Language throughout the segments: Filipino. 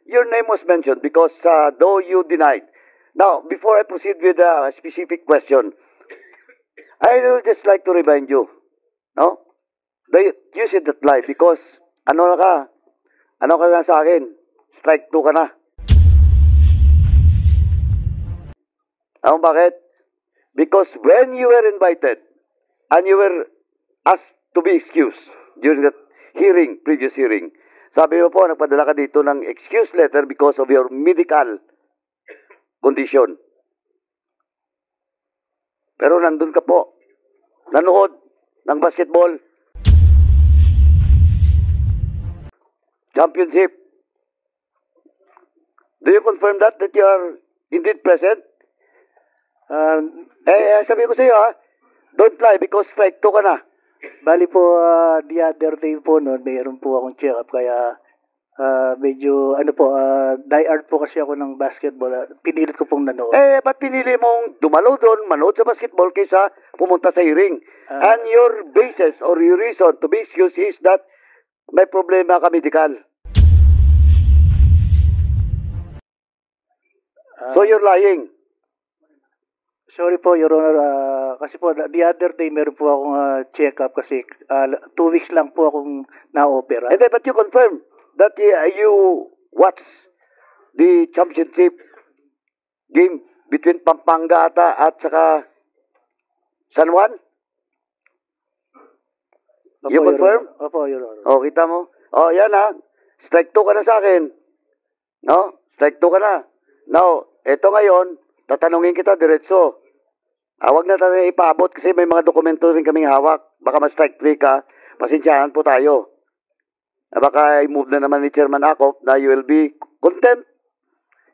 your name was mentioned because though you denied. Now, before I proceed with a specific question, I would just like to remind you, no? You should not lie because ano na ka? Ano ka na sa akin? Strike 2 ka na. Ano bakit? Because when you were invited and you were asked to be excused during that hearing, previous hearing, sabi mo po, nagpadala ka dito ng excuse letter because of your medical condition. Pero nandun ka po, nanood ng basketball championship. Do you confirm that you are indeed present? Sabi ko sa iyo don't lie because strike 2 ka na. Bali po, the other day po noon, mayroon po akong check-up kaya medyo, die-hard po kasi ako ng basketball. Pinilit ko pong nanood. Ba't pinili mong dumalo doon, manood sa basketball kaysa pumunta sa hearing? And your basis or your reason to be excused is that may problema ka medical. So you're lying. Sorry po, Your Honor. Kasi po, the other day, meron po akong check-up kasi 2 weeks lang po akong na-opera. And then, but you confirm that you watched the championship game between Pampanga ata at saka San Juan? Opo, You confirm? Opo, Your Honor. Oh, kita mo? Oh, yan Strike 2 ka na sa akin. No? Strike 2 ka na. Now, eto ngayon, tatanungin kita diretso. Huwag na tayo ipaabot kasi may mga dokumento rin kaming hawak. Baka ma-strike 3 ka, pasensyahan po tayo. Baka i-move na naman ni Chairman Acop na you will be contempt.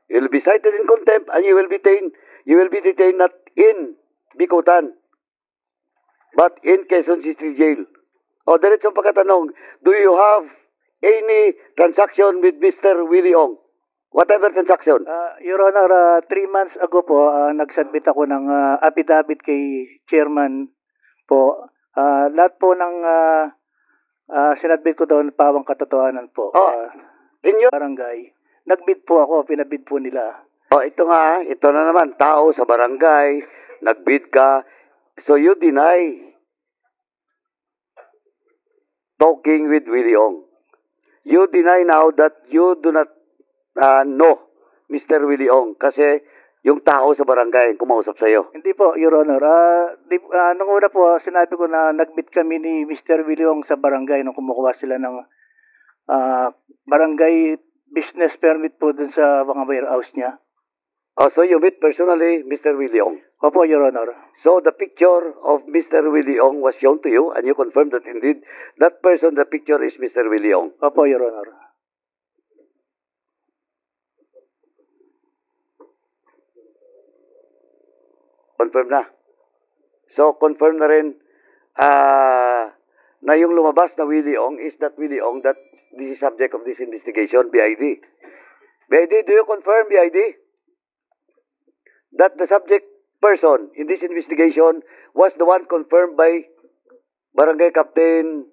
You will be cited in contempt and you will be detained not in Bikutan, but in Quezon City Jail. O, diretsong pagkatanong, do you have any transaction with Mr. Willie Ong? Whatever transaction. Your Honor, 3 months ago po, nag-submit ako ng affidavit kay Chairman po. Lahat po ng sinadbit ko doon, pawang katotohanan po. In your barangay. Nag-bid po ako, pinabid po nila. Ito na naman, tao sa barangay, nag-bid ka. So you deny talking with Willie Ong. You deny now that you do not know Mr. Willie Ong kasi yung tao sa barangay kumausap sa iyo. Hindi po, Your Honor. Nung una po, sinabi ko na nag-meet kami ni Mr. Willie Ong sa barangay nung kumukuha sila ng barangay business permit po dun sa mga warehouse niya. So you meet personally Mr. Willie Ong? Opo, Your Honor. So the picture of Mr. Willie Ong was shown to you and you confirmed that indeed that person, the picture is Mr. Willie Ong? Opo, Your Honor. Confirm na. So, confirm na rin na yung lumabas na Willie Ong is that Willie Ong that this is subject of this investigation, BID. BID, do you confirm, BID, that the subject person in this investigation was the one confirmed by Barangay Captain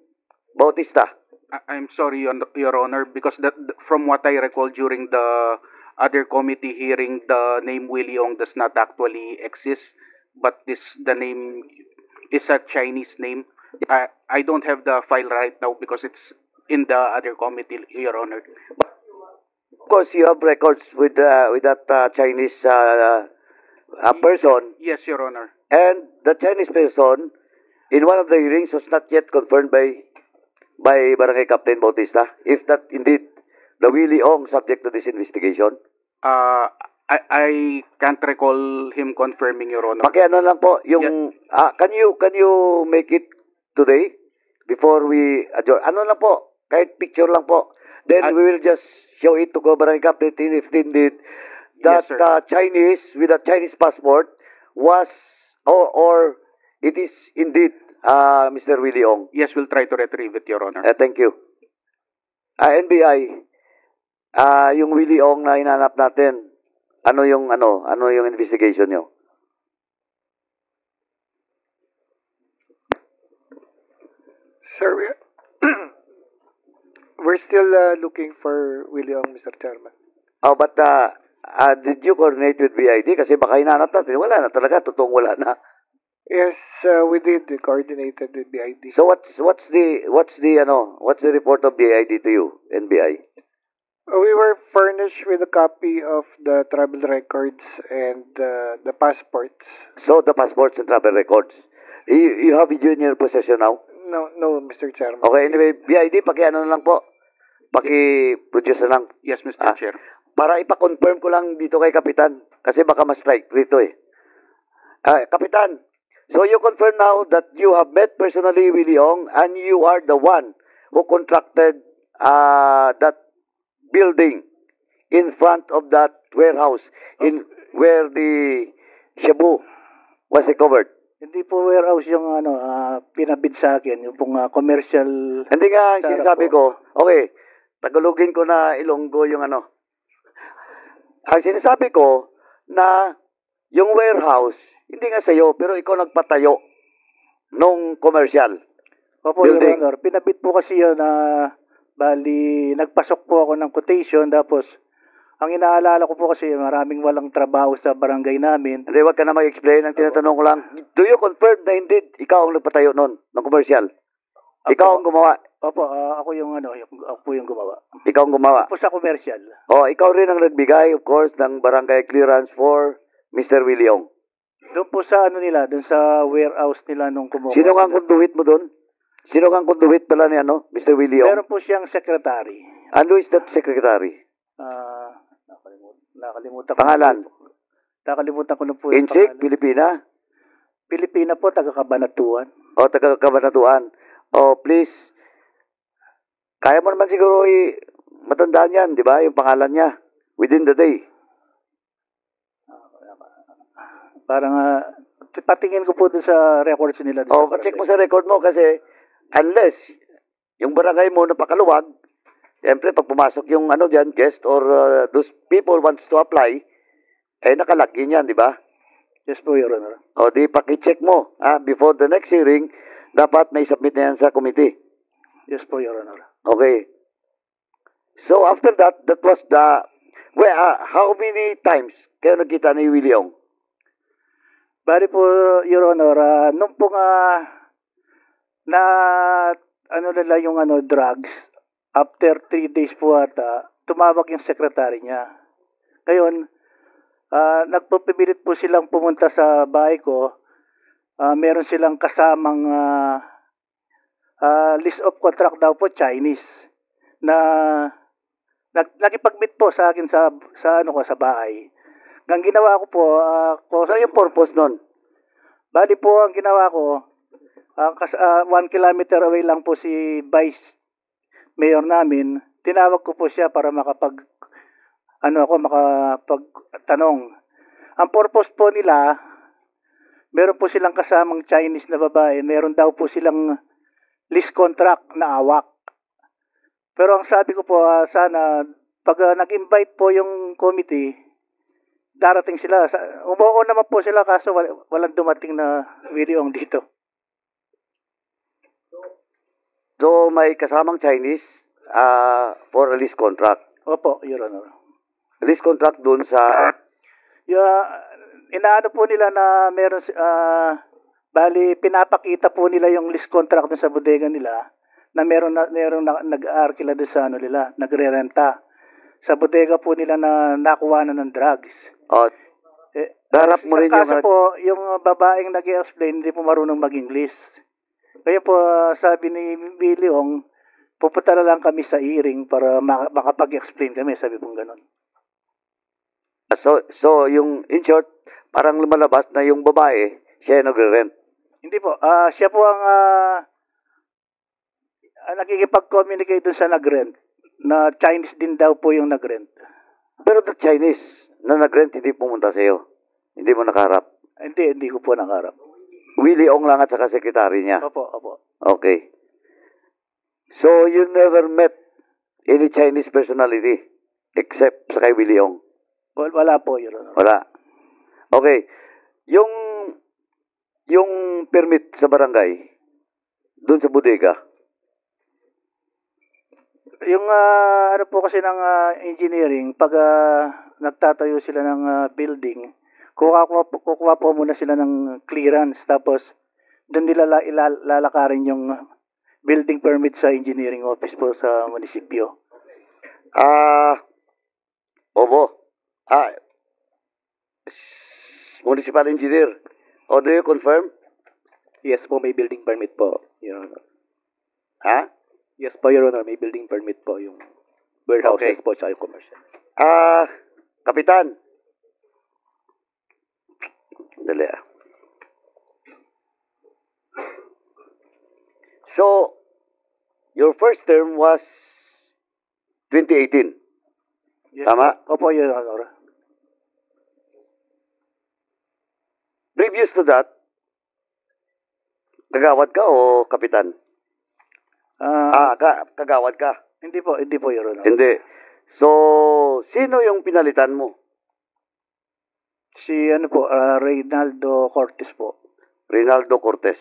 Bautista? I'm sorry, Your Honor, because from what I recall during the other committee hearing, the name Willie Ong does not actually exist, but the name is a Chinese name. I don't have the file right now because it's in the other committee, Your Honor. Of course, you have records with that Chinese person. Yes, Your Honor. And the Chinese person, in one of the hearings, was not yet confirmed by Barangay Captain Bautista, if that indeed the Willie Ong subject to this investigation? I can't recall him confirming, Your Honor. Pakiano lang po, yung, can you make it today before we adjourn? Ano lang po, kahit picture lang po. Then we will just show it to Barangay Captain if indeed that yes, Chinese, with a Chinese passport, was, or it is indeed Mr. Willie Ong. Yes, we'll try to retrieve it, Your Honor. Thank you. NBI, yung Willie Ong na hinanap natin, ano yung investigation nyo? Sir, we're still looking for Willie Ong, Mr. Chairman. Oh, but did you coordinate with BID? Kasi baka hinanap natin. Wala na talaga. Totoong wala na. Yes, we did. We coordinated with BID. So what's the report of BID to you, NBI? We were furnished with a copy of the travel records and the passports. So the passports and travel records. You have it in your possession now? No, Mr. Chairman. Okay, anyway, BID, paki-ano na lang po. Paki-produce na lang. Yes, Mr. Ah. Chair. Para ipa-confirm ko lang dito kay Kapitan. Kasi baka ma-strike dito eh. Kapitan, so you confirm now that you have met personally Willie Ong and you are the one who contracted that building in front of that warehouse in where the Shabu was recovered. Hindi po warehouse yung pinabid sa akin, yung pong commercial. Hindi nga, Sarap sinasabi po. ko, okay, Tagalogin ko na Ilonggo yung ano. Ang sinasabi ko na yung warehouse, hindi nga sa'yo, pero ikaw nagpatayo nung commercial. Opo, Your building. Honor. Pinabid po kasi yun na bali, nagpasok po ako ng quotation, tapos ang inaalala ko po kasi maraming walang trabaho sa barangay namin. Hindi, wag ka na mag-explain. Ang tinatanong ko lang, do you confirm na indeed ikaw ang nagpatayo nun ng commercial? Ikaw ang gumawa. Opo, ako po yung gumawa. Ikaw ang gumawa. Po sa commercial. Oh, ikaw rin ang nagbigay, of course, ng barangay clearance for Mr. Willie Ong. Doon po sa doon sa warehouse nila nung kumuha. Sino nga ang conduit mo doon? Sino nga ang conduit pala ni Mr. Willie Ong? Meron po siyang secretary. And who is that secretary? Nakalimutan ko. Pangalan? Nakalimutan ko na po yung Insik, pangalan. Pilipina? Pilipina po, taga Cabanatuan. O taga Cabanatuan? O please, kaya mo naman siguro matandaan yan, di ba? Yung pangalan niya, within the day. Parang patingin ko po doon sa records nila. O, check mo sa record mo kasi unless yung barangay mo napakaluwag, siyempre pag pumasok yung dyan, guest or those people wants to apply, nakalagin yan, di ba? Yes po, Your Honor. O di paki-check mo, before the next hearing, dapat may submit na yan sa committee. Yes po, Your Honor. Okay. So after that, that was how many times kayo nagkita ni Willie Ong? Bali po, Your Honor, nung po nila yung drugs, after 3 days po ata, tumawag yung secretary niya. Ngayon, nagpupilit po silang pumunta sa bahay ko. Meron silang kasamang list of contract daw po, Chinese, na nagipag-meet po sa akin sa bahay. Ang ginawa ko po, Ano yung purpose nun? bali po ang ginawa ko, 1 kilometer away lang po si Vice Mayor namin. Tinawag ko po siya para makapagtanong. Ang purpose po nila, meron po silang kasamang Chinese na babae, meron daw po silang lease contract na awak. Pero ang sabi ko po, sana pag nag-invite po yung committee, darating sila. Umuo naman po sila kaso walang dumating na Willie Ong dito. So may kasamang Chinese for a lease contract. Opo, Your Honor. Lease contract dun sa... Inaano po nila na meron, bali pinapakita po nila yung lease contract dun sa bodega nila na meron nag-arkila dun sa nila, nagre-renta. Sa bodega po nila na nakuha na ng drugs. Darap mo rin yung... Kaso po, yung babaeng nag-explain, hindi po marunong mag-English. Kaya po, sabi ni Willie Ong, pupunta na lang kami sa hearing para makapag-explain kami, sabi pong ganun. So yung, in short, parang lumalabas na yung babae, siya yung nagre-rent. Hindi po, siya po ang nakikipag-communicate dun sa nag-rent, na Chinese din daw po yung nag-rent. Pero the Chinese na nag-rent, hindi pumunta sa'yo. Hindi mo nakaharap. Hindi ko po nakaharap. Willie Ong lang at saka sekretary niya. Opo. Okay. So, you never met any Chinese personality except sa kay Willie Ong? Wala po, Your Honor. Wala. Okay. Yung permit sa barangay, doon sa bodega, Yung ano po kasi ng engineering, pag nagtatayo sila ng building, kukuha po muna sila ng clearance, tapos doon nila lalakarin yung building permit sa engineering office po sa munisipyo. Obo. Municipal engineer. O, do you confirm? Yes po, may building permit po, Your Honor. Ha? Yes po, Your Honor, may building permit po yung warehouses po tsaka yung commercial. Kapitan. Dali ah. So, your first term was 2018. Yes. Tama? Opo, Your Honor. Previous to that, kagawad ka o kapitan? Kagawad ka? Hindi po, Your Honor. Hindi. So, sino yung pinalitan mo? Si ano po, Reynaldo Cortez po. Reynaldo Cortez.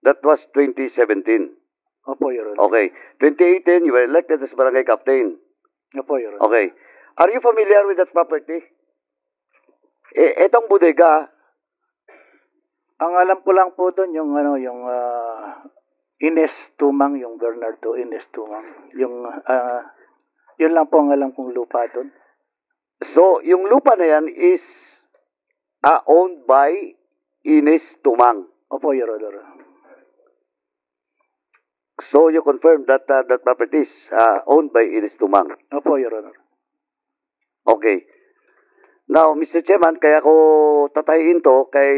That was 2017. Opo, Your Honor. Okay. 2018, you were elected as barangay captain. Opo, Your Honor. Okay. Are you familiar with that property? Etong bodega, Ang alam ko lang po doon yung ano, yung Ines Tumang, yung Bernardo Ines Tumang. Yung yun lang po ang alam kong lupa doon. so yung lupa na yan is owned by Ines Tumang. Opo, Your Honor. So you confirm that that property is owned by Ines Tumang. Opo, Your Honor. Okay. Now, Mr. Chairman, kaya ko tatayin to kay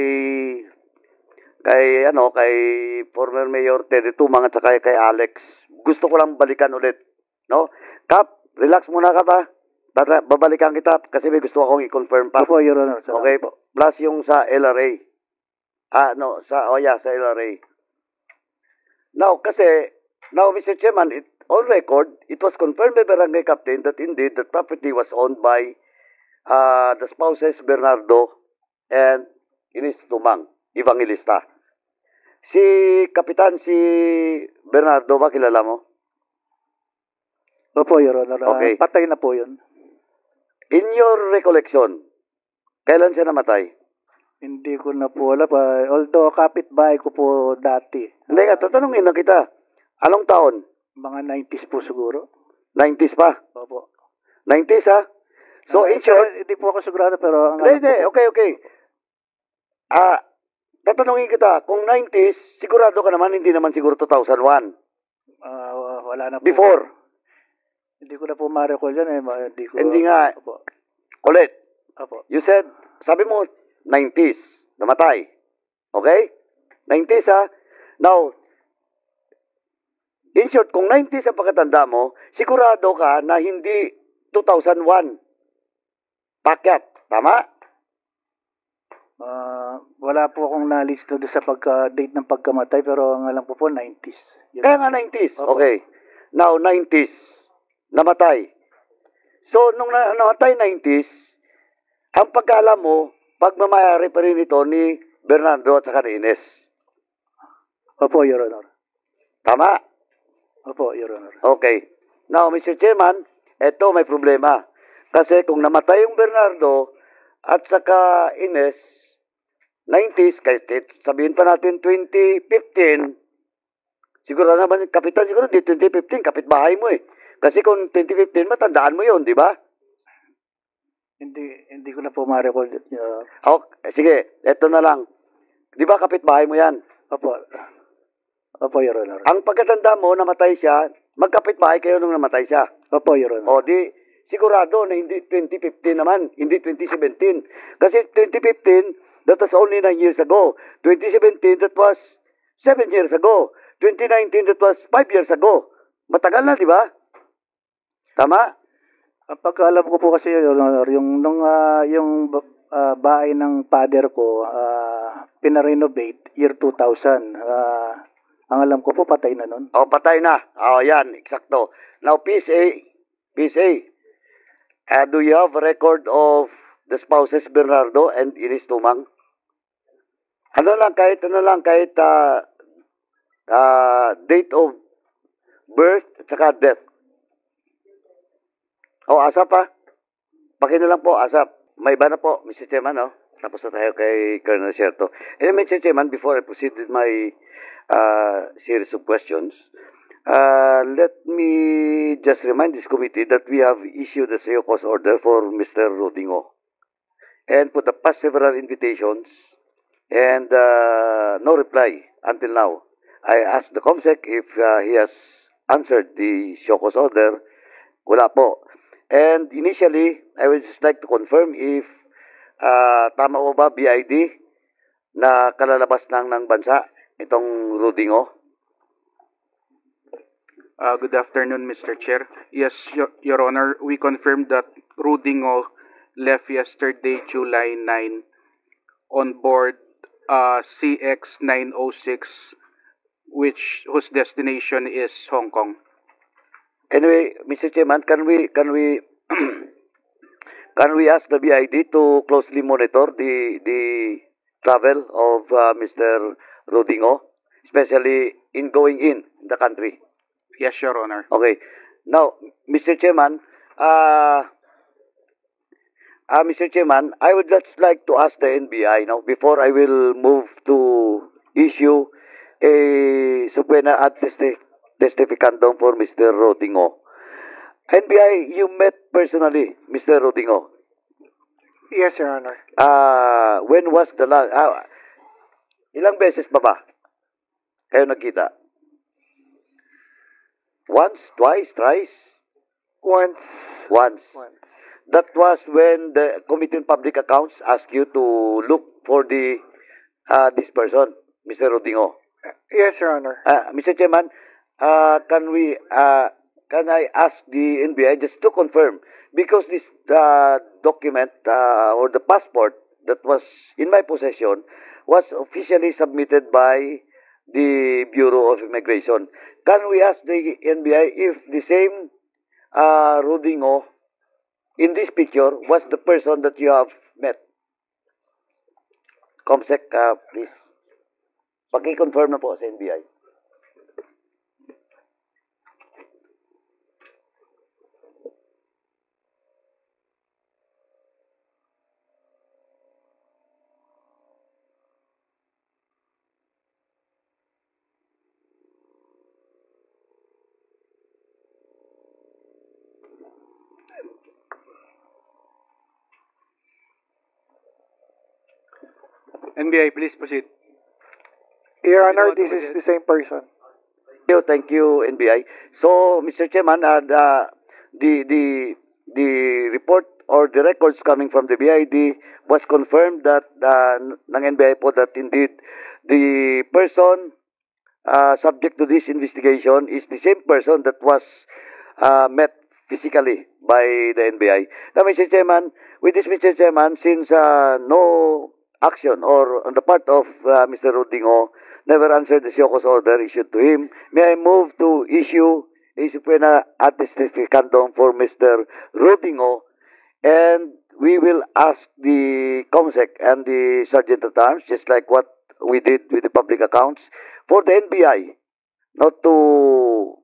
former Mayor Teddy Tumang at saka kay Alex. Gusto ko lang balikan ulit, no? Kap, relax muna ka ba? Babalikan kita kasi may gusto akong i-confirm pa. Opo, Your Honor. Salamat Okay, po. plus yung sa LRA. Sa LRA. Now, Mr. Chairman, on record, it was confirmed by Barangay Captain that indeed that property was owned by the spouses Bernardo and Ines Tumang, Evangelista. Si Kapitan, si Bernardo ba kilala mo? Opo, Your Honor. Okay. Patay na po yun. In your recollection, kailan siya namatay? Hindi ko na po alam. Although kapitbahay ko po dati. Hindi nga, tatanungin na kita. Anong taon? Mga 90s po siguro. 90s pa? Opo. 90s ha? So in short, Hindi po ako sigurado pero ang hindi, okay. Tatanungin kita, kung 90s, sigurado ka naman, hindi naman siguro 2001. wala na po. Before. Hindi ko na po ma-recall yan Hindi nga. Opo. Ulit, Opo. you said, sabi mo, 90s, namatay. Okay? 90s ha? Now, in short, kung 90s ang pagkatanda mo, sigurado ka na hindi 2001. Pakyat. Tama? Wala po akong knowledge doon sa date ng pagkamatay pero ang alam ko po 90s. Yun. Kaya nga 90s. Opo. Okay. Now, 90s. Namatay. So, nung namatay 90s, ang pagkaalam mo, pagmamayari pa rin ito ni Bernardo at saka ni Ines. Opo, Your Honor. Tama? Opo, Your Honor. Okay. Now, Mr. Chairman, eto may problema. Kasi kung namatay yung Bernardo at saka Ines, 90s, kahit sabihin pa natin 2015, siguro naman, Kapitan, siguro di 2015, kapitbahay mo eh. Kasi kung 2015, matandaan mo yun, di ba? Hindi ko na po ma-recall. Sige, eto na lang. Di ba kapitbahay mo yan? Opo. Opo, Your Honor. Ang pagkatanda mo, namatay siya, magkapitbahay kayo nung namatay siya. Opo, Your Honor. O di, sigurado na hindi 2015 naman, hindi 2017. Kasi 2015, that was only 9 years ago. 2017, that was 7 years ago. 2019, that was 5 years ago. Matagal na, di ba? Tama? Ang pagkaalam ko po kasi, Your Honor, yung bahay ng father ko, pinarenovate year 2000. Ang alam ko po, patay na nun. O, patay na. O, yan, eksakto. Now, PSA, do you have a record of the spouses Bernardo and Ines Tumang? Kahit date of birth at saka death. ASAP pa. Paki na lang po, ASAP. May iba na po, Mr. Chairman, no? Tapos na tayo kay Colonel Sierto. Anyway, Mr. Chairman, before I proceed with my series of questions, let me just remind this committee that we have issued a CEO cause order for Mr. Rodingo. And for the past several invitations, and no reply until now. I asked the COMSEC if he has answered the show cause order. Wala po. And initially, I would just like to confirm if tama o ba BID na kalalabas lang ng bansa itong Rodingo. Good afternoon, Mr. Chair. Yes, Your Honor, we confirmed that Rodingo left yesterday, July 9, on board CX-906, whose destination is Hong Kong. Anyway, Mr. Chairman, can we can we ask the BID to closely monitor the travel of Mr. Rodingo, especially in going in the country? Yes, Your Honor. Okay. Now, Mr. Chairman, Mr. Chairman, I would just like to ask the NBI now before I will move to issue a subpoena ad testificandum for Mr. Rodingo. NBI, you met personally Mr. Rodingo. Yes, Your Honor. When was the last? Ilang beses ba kayo nagkita? Once, twice, thrice? Once. Once. That was when the Committee on Public Accounts asked you to look for this person, Mr. Rodingo. Yes, Your Honor. Mr. Chairman, can I ask the NBI just to confirm, because this document or the passport that was in my possession was officially submitted by the Bureau of Immigration. Can we ask the NBI if the same Rodingo in this picture was the person that you have met? COMSEC, please. Paki-confirm na po sa NBI. NBI, please proceed. Your Honor, this is the same person. Thank you, NBI. So, Mr. Chairman, the report or the records coming from the BID was confirmed that ng NBI po that indeed the person subject to this investigation is the same person that was met physically by the NBI. Now, Mr. Chairman, with this, Mr. Chairman, since no action or on the part of Mr. Rodingo never answered the Siocos order issued to him, may I move to issue a subpoena ad testificandum for Mr. Rodingo, and we will ask the COMSEC and the Sergeant at Arms, just like what we did with the public accounts, for the NBI not to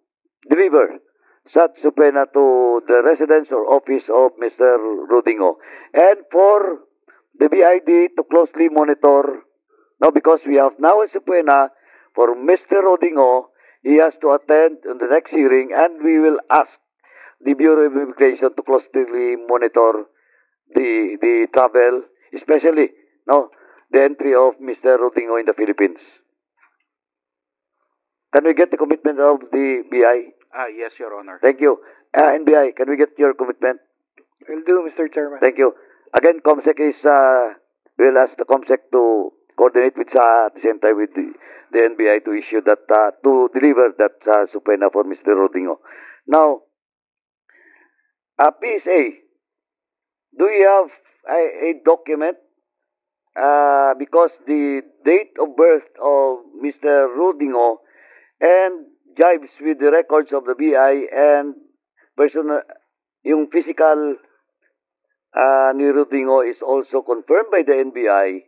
deliver such subpoena to the residence or office of Mr. Rodingo, and for the BID to closely monitor. Now, because we have now a subpoena for Mr. Rodingo, he has to attend on the next hearing, and we will ask the Bureau of Immigration to closely monitor the travel, especially the entry of Mr. Rodingo in the Philippines. Can we get the commitment of the BI? Yes, Your Honor. Thank you. NBI, can we get your commitment? Will do, Mr. Chairman. Thank you. Again, COMSEC is, we'll ask the COMSEC to coordinate with at the same time with the NBI to issue that, to deliver that subpoena for Mr. Rodingo. Now, PSA, do you have a document? Because the date of birth of Mr. Rodingo and jives with the records of the BI and personal, yung physical ni Rodingo is also confirmed by the NBI.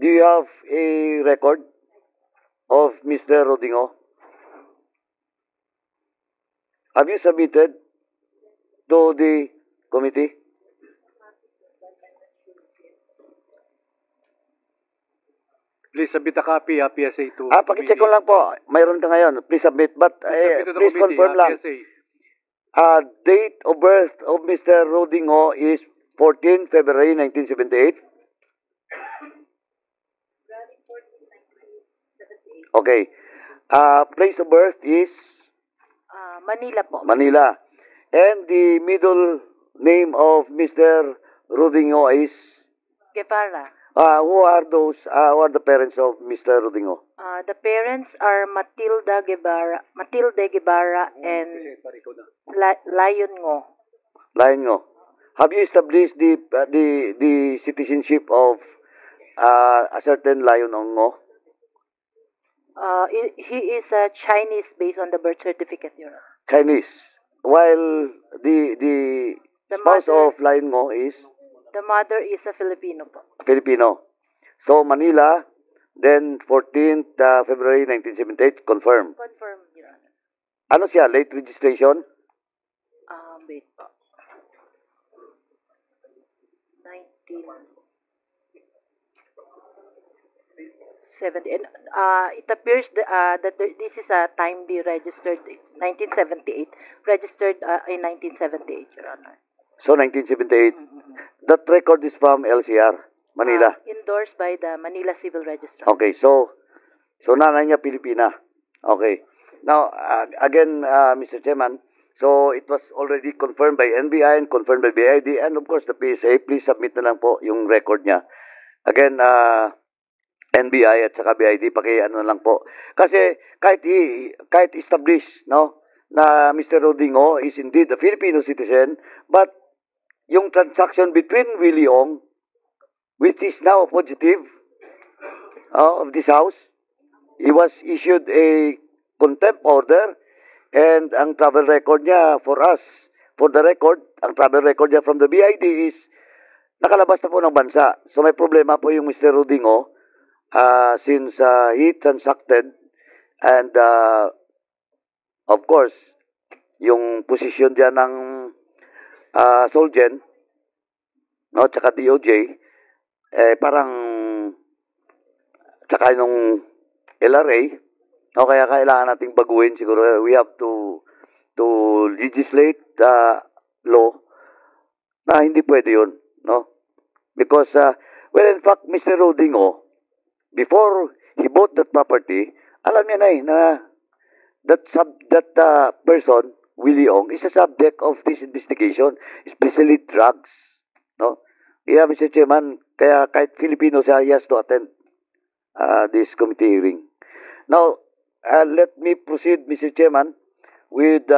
Do you have a record of Mr. Rodingo? Have you submitted to the committee? Please submit a copy, PSA to Pakicheck ko lang po. Mayroon ka ngayon. Please submit. But Submit to the please committee, confirm lang. PSA. Date of birth of Mr. Rodingo is 14 February 1978. Okay. Place of birth is Manila po. Manila. And the middle name of Mr. Rodingo is Guevara. who are those? Who are the parents of Mr. Rodingo? The parents are Matilde Guevara and Lion Ngo. Lion Ngo. Have you established the citizenship of a certain Lion Ngo? He is a Chinese based on the birth certificate, Your Honor. Chinese. While the spouse mother- of Lion Ngo is The mother is a Filipino po. Filipino. So Manila, then 14th February 1978, confirmed. Confirm, Your Honor. Ano siya? Late registration? Wait po. 1970. And, it appears that this is a timely registered. It's 1978. Registered in 1978, Your Honor. So 1978. That record is from LCR, Manila. Endorsed by the Manila Civil Registrar. Okay, so nanay niya Pilipina. Okay. Now, again, Mr. Chairman, so it was already confirmed by NBI and confirmed by BID and of course the PSA. Please submit na lang po yung record niya. Again, NBI at saka BID, paki-ano lang po. Kasi kahit established, no, na Mr. Rodingo is indeed a Filipino citizen, but yung transaction between Willie Ong, which is now positive of this house, he was issued a contempt order and ang travel record niya for us, for the record, ang travel record niya from the BID is nakalabas na po ng bansa. So may problema po yung Mr. Rodingo since he transacted and of course, yung position dyan ng Solgen, no, tsaka DOJ, parang, tsaka yung LRA, no, kaya kailangan nating baguhin siguro. We have to legislate law na hindi pwede yun, no? Because, well, in fact, Mr. Rodingo, before he bought that property, alam niya na that person, Willie Ong, is a subject of this investigation, especially drugs. No? Yeah, Mr. Chairman, kaya kahit Filipino siya, he has to attend this committee hearing. Now, let me proceed, Mr. Chairman, with